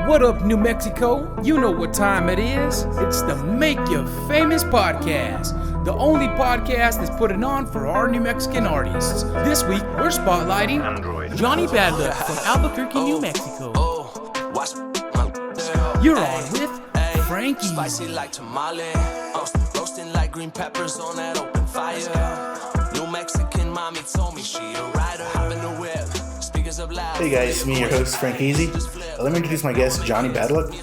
What up, New Mexico? You know what time it is. It's the Make You Famous podcast, the only podcast that's putting on for our New Mexican artists. This week, we're spotlighting Jawny Badluck from Albuquerque, New Mexico. You're on with Frankie. Spicy like tamale, roasting like green peppers on that open fire. New Mexican mommy told me she a rider. Hop in the whip, speakers up loud. Hey guys, me your host Frank Easy. Let me introduce my guest, Jawny Badluck.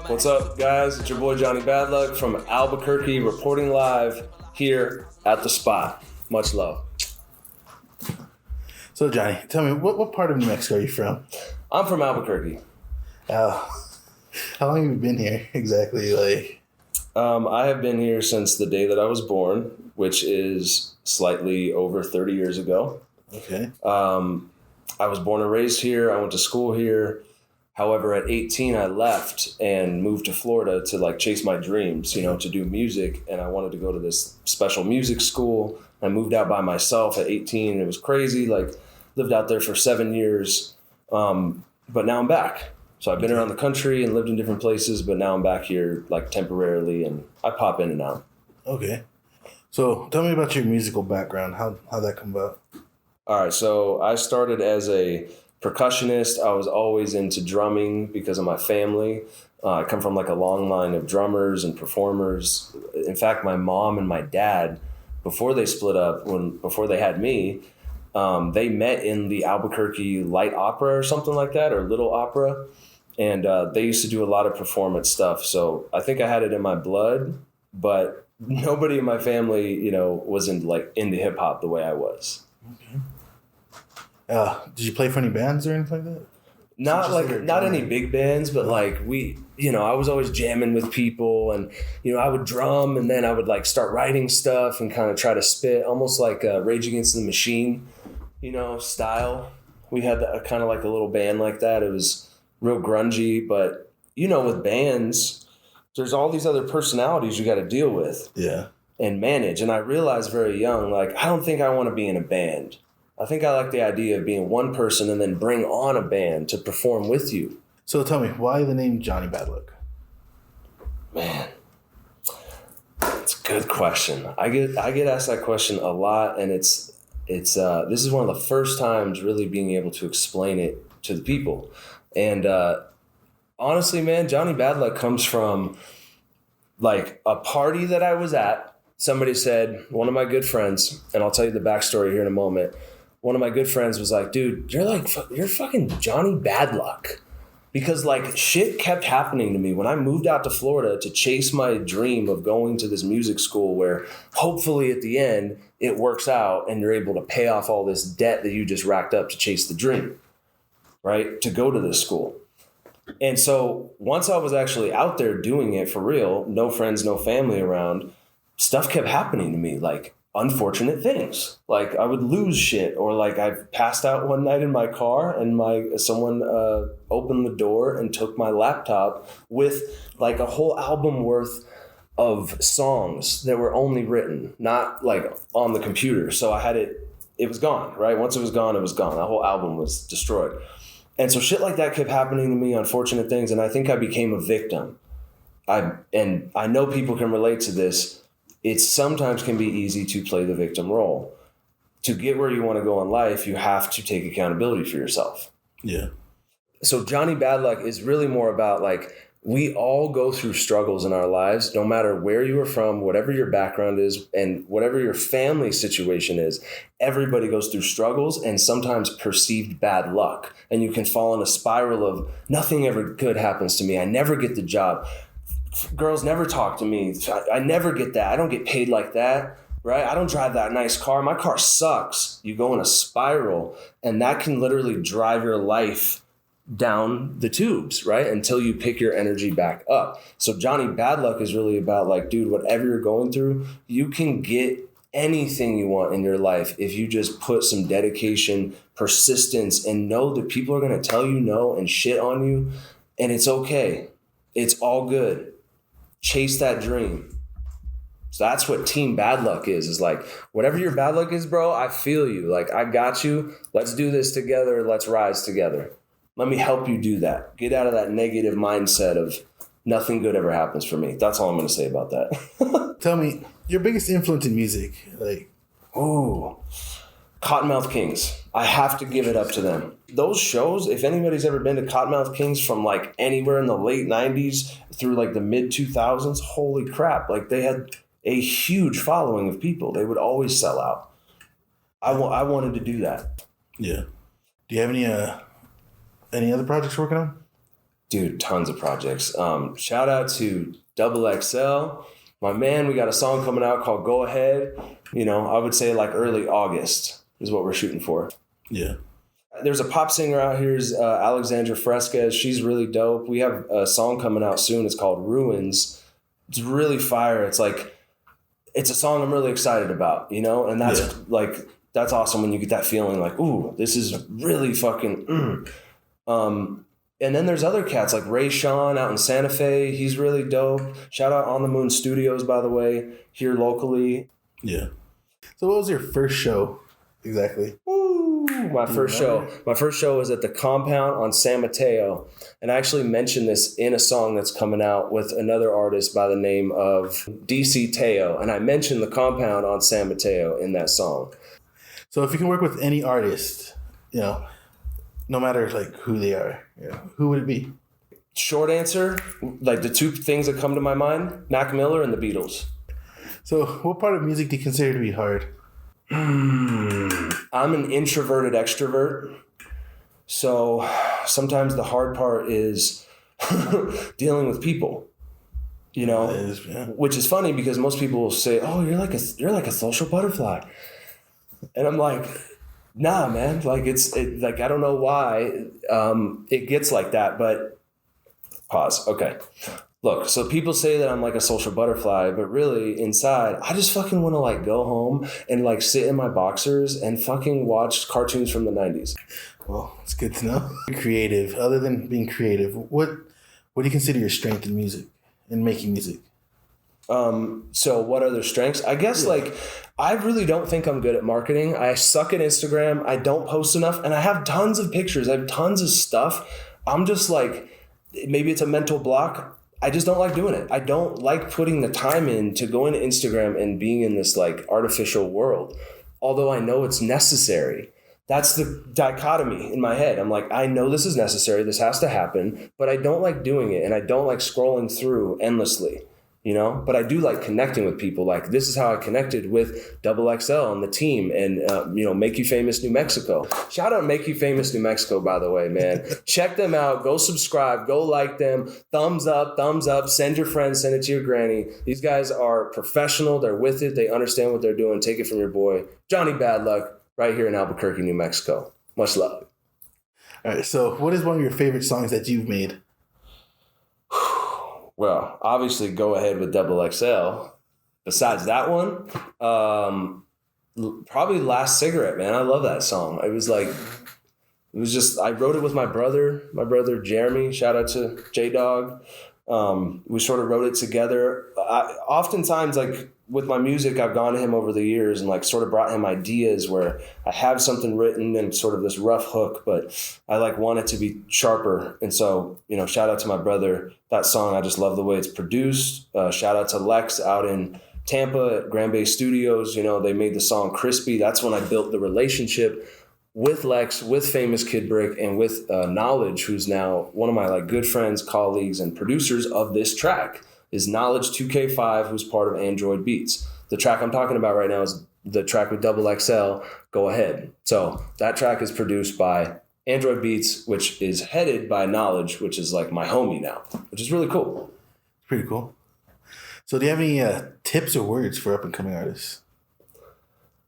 What's up, guys? It's your boy Jawny Badluck from Albuquerque, reporting live here at the spot. Much love. So Johnny, tell me, what part of New Mexico are you from? I'm from Albuquerque. How long have you been here exactly? I have been here since the day that I was born, which is slightly over 30 years ago. Okay. I was born and raised here. I went to school here. However, at 18, I left and moved to Florida to chase my dreams, to do music. And I wanted to go to this special music school. I moved out by myself at 18. It was crazy. Lived out there for 7 years. But now I'm back. So I've been around the country and lived in different places, but now I'm back here temporarily and I pop in and out. Okay. So tell me about your musical background. How'd that come about? All right. So I started as a percussionist. I was always into drumming because of my family. I come from a long line of drummers and performers. In fact, my mom and my dad, before they split up, before they had me, they met in the Albuquerque Light Opera or something like that, or Little Opera. And they used to do a lot of performance stuff. So I think I had it in my blood, but nobody in my family, was into hip hop the way I was. Okay. Did you play for any bands or anything like that? Not any big bands, but I was always jamming with people and, I would drum and then I would start writing stuff and kind of try to spit almost like Rage Against the Machine, style. We had kind of a little band like that. It was real grungy, but with bands, there's all these other personalities you got to deal with and manage. And I realized very young, I don't think I want to be in a band. I think I like the idea of being one person and then bring on a band to perform with you. So tell me, why the name Jawny Badluck? Man, it's a good question. I get asked that question a lot, and it's this is one of the first times really being able to explain it to the people. And honestly, man, Jawny Badluck comes from a party that I was at. Somebody said, one of my good friends, and I'll tell you the backstory here in a moment. One of my good friends was like, dude, you're fucking Jawny Badluck. Because shit kept happening to me when I moved out to Florida to chase my dream of going to this music school where hopefully at the end it works out and you're able to pay off all this debt that you just racked up to chase the dream, right? To go to this school. And so once I was actually out there doing it for real, no friends, no family around, stuff kept happening to me, unfortunate things. I would lose shit, or I passed out one night in my car and someone opened the door and took my laptop with a whole album worth of songs that were only written, not on the computer. So I had it was gone, right? Once it was gone, it was gone. That whole album was destroyed. And so shit like that kept happening to me, unfortunate things, and I think I became a victim. I know people can relate to this. It sometimes can be easy to play the victim role. To get where you want to go in life, you have to take accountability for yourself. Yeah. So Jawny Badluck is really more about we all go through struggles in our lives, no matter where you are from, whatever your background is, and whatever your family situation is. Everybody goes through struggles and sometimes perceived bad luck. And you can fall in a spiral of nothing ever good happens to me. I never get the job. Girls never talk to me. I never get that. I don't get paid like that, right? I don't drive that nice car. My car sucks. You go in a spiral, and that can literally drive your life down the tubes, right? Until you pick your energy back up. So Jawny Badluck is really about dude, whatever you're going through, you can get anything you want in your life if you just put some dedication, persistence, and know that people are going to tell you no and shit on you, and it's okay. It's all good. Chase that dream. So that's what Team Badluck is whatever your bad luck is, bro, I feel you. I got you. Let's do this together. Let's rise together. Let me help you do that. Get out of that negative mindset of nothing good ever happens for me. That's all I'm going to say about that. Tell me, your biggest influence in music, like... Ooh, Cottonmouth Kings. I have to give it up to them. Those shows, if anybody's ever been to Cottonmouth Kings from like anywhere in the late 90s through like the mid 2000s, holy crap. Like they had a huge following of people. They would always sell out. I wanted to do that. Yeah. Do you have any other projects working on? Dude, tons of projects. Shout out to Double XL. My man, we got a song coming out called Go Ahead. You know, I would say like early August is what we're shooting for. Yeah. There's a pop singer out here, Alexandra Fresquez. She's really dope. We have a song coming out soon. It's called Ruins. It's really fire. It's a song I'm really excited about, you know? And that's that's awesome when you get that feeling like, ooh, this is really fucking, And then there's other cats like Ray Sean out in Santa Fe. He's really dope. Shout out On the Moon Studios, by the way, here locally. Yeah. So what was your first show exactly? Ooh, my first show was at the Compound on San Mateo. And I actually mentioned this in a song that's coming out with another artist by the name of DC Teo. And I mentioned the Compound on San Mateo in that song. So if you can work with any artist, you know, no matter like who they are, you know, who would it be? Short answer, like the two things that come to my mind, Mac Miller and the Beatles. So what part of music do you consider to be hard? I'm an introverted extrovert. So sometimes the hard part is dealing with people, you know, which is funny because most people will say, oh, you're like a social butterfly. And I'm like, nah, man, like like, I don't know why it gets like that, but pause. Okay. Look, so people say that I'm like a social butterfly, but really inside, I just fucking want to like go home and like sit in my boxers and fucking watch cartoons from the 90s. Well, it's good to know. Creative. Other than being creative, what do you consider your strength in music, in making music? So what are their strengths? I guess like I really don't think I'm good at marketing. I suck at Instagram. I don't post enough, and I have tons of pictures. I have tons of stuff. I'm just like, maybe it's a mental block. I just don't like doing it. I don't like putting the time in to go into Instagram and being in this like artificial world. Although I know it's necessary. That's the dichotomy in my head. I'm like, I know this is necessary. This has to happen, but I don't like doing it. And I don't like scrolling through endlessly, you know, but I do like connecting with people. Like this is how I connected with Double XL and the team and, you know, Make You Famous New Mexico. Shout out Make You Famous New Mexico, by the way, man. Check them out. Go subscribe. Go like them. Thumbs up. Send your friends. Send it to your granny. These guys are professional. They're with it. They understand what they're doing. Take it from your boy, Jawny Badluck, right here in Albuquerque, New Mexico. Much love. All right. So what is one of your favorite songs that you've made? Well, obviously, Go Ahead with Double XL. Besides that one, probably Last Cigarette, man. I love that song. I wrote it with my brother Jeremy. Shout out to J-Dog. We sort of wrote it together. Oftentimes, like with my music, I've gone to him over the years and like sort of brought him ideas where I have something written and sort of this rough hook, but I like want it to be sharper. And so, you know, shout out to my brother. That song, I just love the way it's produced. Shout out to Lex out in Tampa at Grand Bay Studios. You know, they made the song Crispy. That's when I built the relationship with Lex, with Famous Kid Brick, and with Knowledge, who's now one of my like good friends, colleagues, and producers of this track. Is Knowledge 2K5, who's part of Android Beats. The track I'm talking about right now is the track with Double XL, Go Ahead. So that track is produced by Android Beats, which is headed by Knowledge, which is like my homie now, which is really cool. Pretty cool. So do you have any tips or words for up-and-coming artists?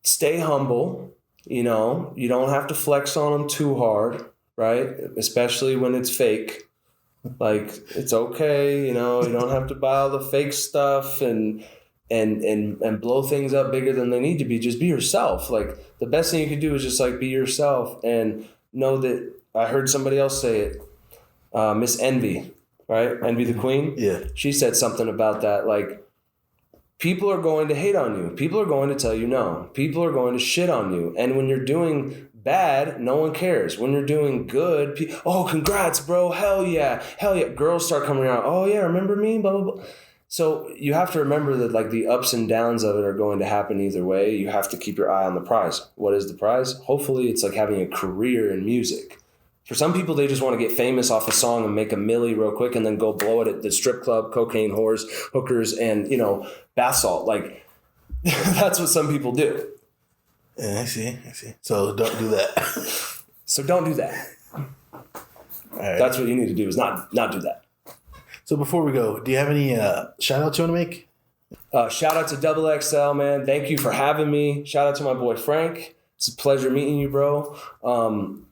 Stay humble. You know, you don't have to flex on them too hard, right? Especially when it's fake. Like, it's okay, you know, you don't have to buy all the fake stuff and blow things up bigger than they need to be. Just be yourself. Like, the best thing you can do is just, like, be yourself and know that I heard somebody else say it, Miss Envy, right? Envy the Queen? Yeah. She said something about that, like, people are going to hate on you. People are going to tell you no. People are going to shit on you. And when you're doing bad, no one cares. When you're doing good, oh, congrats, bro. Hell yeah. Hell yeah. Girls start coming around. Oh yeah, remember me? Blah, blah, blah. So you have to remember that like the ups and downs of it are going to happen either way. You have to keep your eye on the prize. What is the prize? Hopefully it's like having a career in music. For some people, they just want to get famous off a song and make a milli real quick and then go blow it at the strip club, cocaine whores, hookers, and, bath salt. Like, that's what some people do. Yeah, I see. So don't do that. So don't do that. All right. That's what you need to do, is not do that. So before we go, do you have any shout-outs you want to make? Shout out to Double XL, man. Thank you for having me. Shout out to my boy Frank. It's a pleasure meeting you, bro.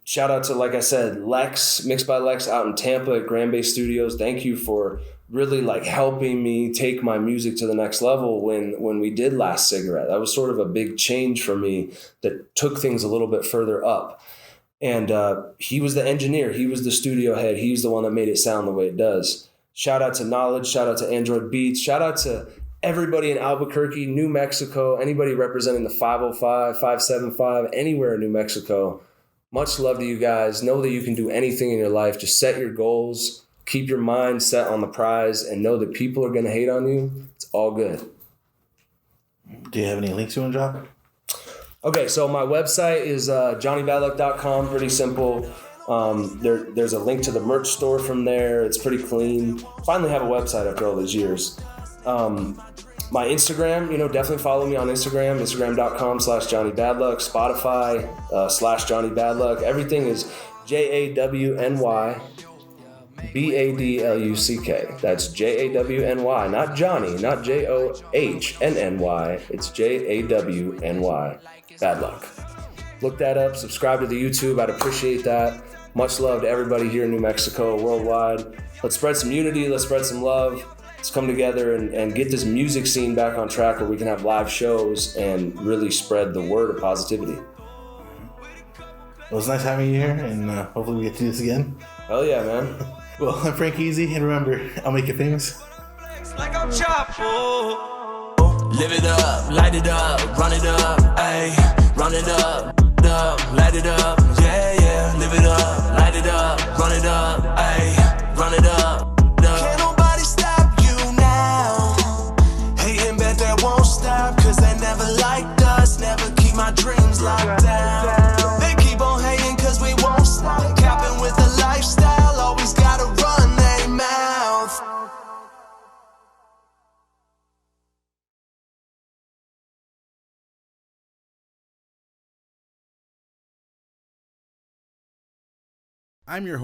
Shout out to, like I said, Lex, Mixed by Lex out in Tampa at Grand Bay Studios. Thank you for really like helping me take my music to the next level when we did Last Cigarette. That was sort of a big change for me that took things a little bit further up. And he was the engineer. He was the studio head. He's the one that made it sound the way it does. Shout out to Knowledge. Shout out to Android Beats. Shout out to everybody in Albuquerque, New Mexico, anybody representing the 505, 575, anywhere in New Mexico. Much love to you guys. Know that you can do anything in your life. Just set your goals, keep your mind set on the prize, and know that people are going to hate on you. It's all good. Do you have any links you want to drop? Okay, so my website is JawnyBadluck.com. Pretty simple. There's a link to the merch store from there. It's pretty clean. Finally have a website after all these years. My Instagram, definitely follow me on Instagram, instagram.com/JawnyBadluck, Spotify, /JawnyBadluck. Everything is JAWNY BADLUCK. That's JAWNY, not Johnny, not JOHNNY. It's JAWNY. Badluck. Look that up, subscribe to the YouTube. I'd appreciate that. Much love to everybody here in New Mexico, worldwide. Let's spread some unity, let's spread some love. Let's come together and get this music scene back on track where we can have live shows and really spread the word of positivity. It was nice having you here, and hopefully we get to do this again. Hell yeah, man. Well, I'm Frank Easy, and remember, I'll make you famous. Like I'm Chapo. Live it up, light it up, run it up, ayy. Run it up, light it up, yeah. Live it up, light it up, run it up, ayy. Run it up. Can't nobody stop you now. Hating, bet that won't stop, cause they never liked us. Never keep my dreams locked down. They keep on hating cause we won't stop. Capping with the lifestyle, always gotta run their mouth. I'm your